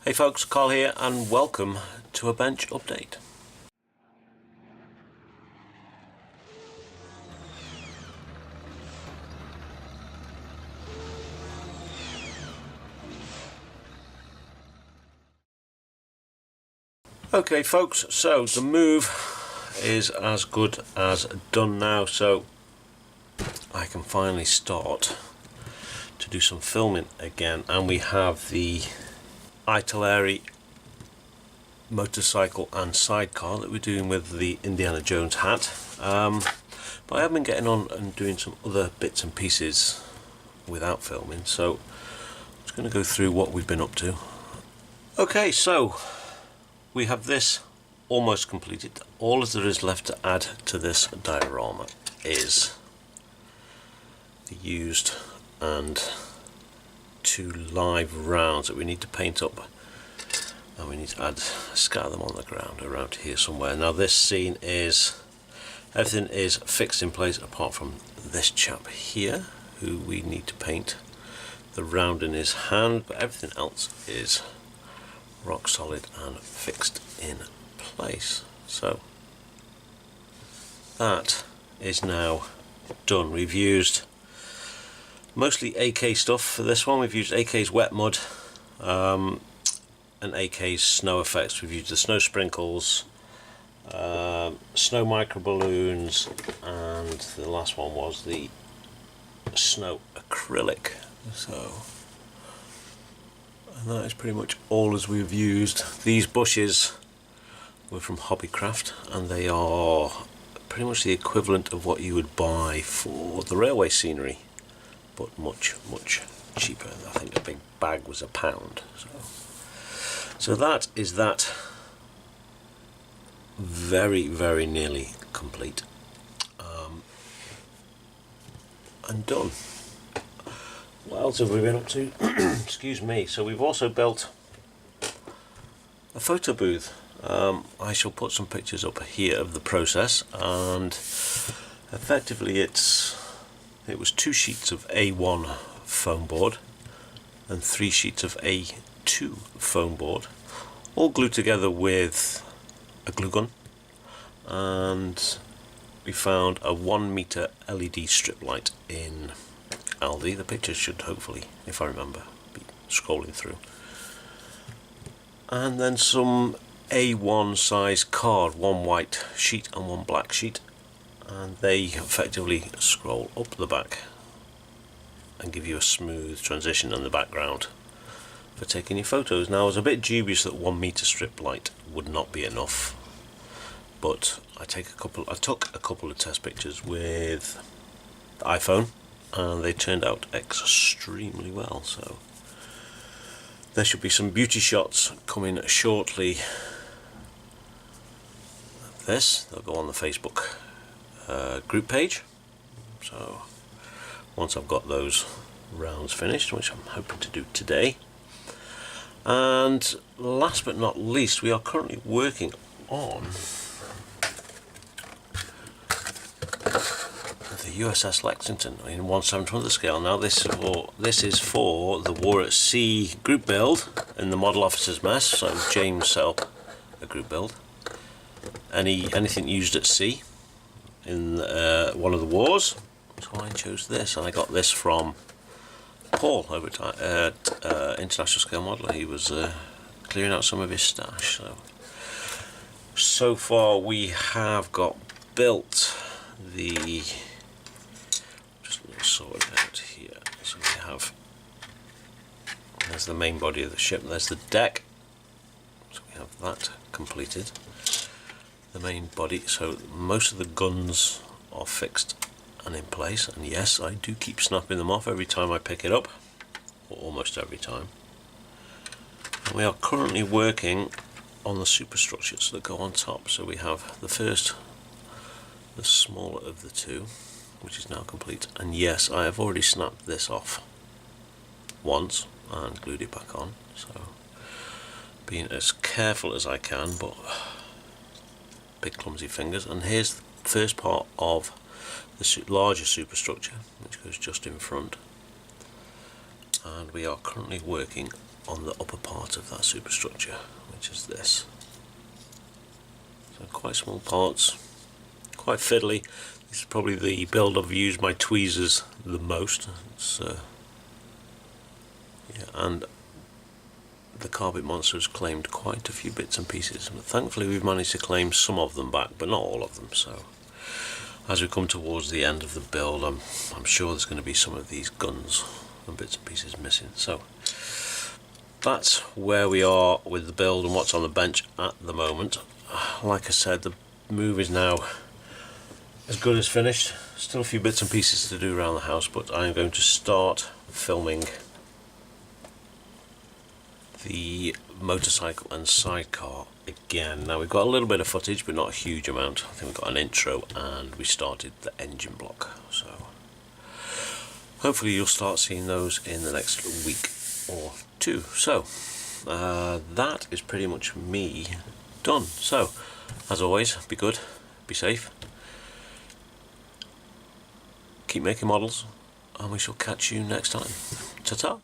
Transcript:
Hey folks, Carl here and welcome to a bench update. Okay folks, so the move is as good as done now, so I can finally start to do some filming again, and we have the Italeri motorcycle and sidecar that we're doing with the Indiana Jones hat, but I have been getting on and doing some other bits and pieces without filming, so I'm just going to go through what we've been up to. Okay, so we have this almost completed. All there is left to add to this diorama is the used and 2 live rounds that we need to paint up, and we need to scatter them on the ground around here somewhere. Now this scene is, everything is fixed in place apart from this chap here who we need to paint the round in his hand, but everything else is rock solid and fixed in place. So that is now done. We've used mostly AK stuff for this one. We've used AK's wet mud and AK's snow effects. We've used the snow sprinkles, snow micro balloons, and the last one was the snow acrylic. So, and that is pretty much all as we've used. These bushes were from Hobbycraft, and they are pretty much the equivalent of what you would buy for the railway scenery, but much cheaper. I think a big bag was £1. So that is that. Very nearly complete and done. What else have we been up to? Excuse me. So we've also built a photo booth. I shall put some pictures up here of the process, and effectively it was 2 sheets of A1 foam board and 3 sheets of A2 foam board, all glued together with a glue gun, and we found a 1 meter LED strip light in Aldi. The pictures should hopefully, if I remember, be scrolling through. And then some A1 size card, 1 white sheet and 1 black sheet, and they effectively scroll up the back and give you a smooth transition in the background for taking your photos. Now I was a bit dubious that 1 meter strip light would not be enough, but I took a couple of test pictures with the iPhone, and they turned out extremely well. So there should be some beauty shots coming shortly. They'll go on the Facebook group page. So once I've got those rounds finished, which I'm hoping to do today. And last but not least, we are currently working on the USS Lexington in 1/7 of the scale. Now this is for the War at Sea group build in the Model Officer's Mess. So James set up a group build. Anything used at sea in one of the wars. So I chose this, and I got this from Paul over at International Scale Modeler. He was clearing out some of his stash. So far we have got built the, just let me sort it out here. So we have, there's the main body of the ship, there's the deck, so we have that completed, the main body. So most of the guns are fixed and in place, and yes, I do keep snapping them off every time I pick it up, or almost every time. And we are currently working on the superstructures that go on top. So we have the first, the smaller of the two, which is now complete, and yes, I have already snapped this off once and glued it back on, so being as careful as I can, but big clumsy fingers. And here's the first part of the larger superstructure, which goes just in front, and we are currently working on the upper part of that superstructure, which is this. So quite small parts, quite fiddly. This is probably the build I've used my tweezers the most. Yeah, and the Carpet Monster has claimed quite a few bits and pieces, but thankfully we've managed to claim some of them back, but not all of them. So as we come towards the end of the build, I'm sure there's going to be some of these guns and bits and pieces missing. So that's where we are with the build and what's on the bench at the moment. Like I said, the move is now as good as finished. Still a few bits and pieces to do around the house, but I'm going to start filming the motorcycle and sidecar again. Now we've got a little bit of footage, but not a huge amount. I think we've got an intro and we started the engine block. So hopefully you'll start seeing those in the next week or two. So that is pretty much me done. So as always, be good, be safe, keep making models, and we shall catch you next time. Ta-ta!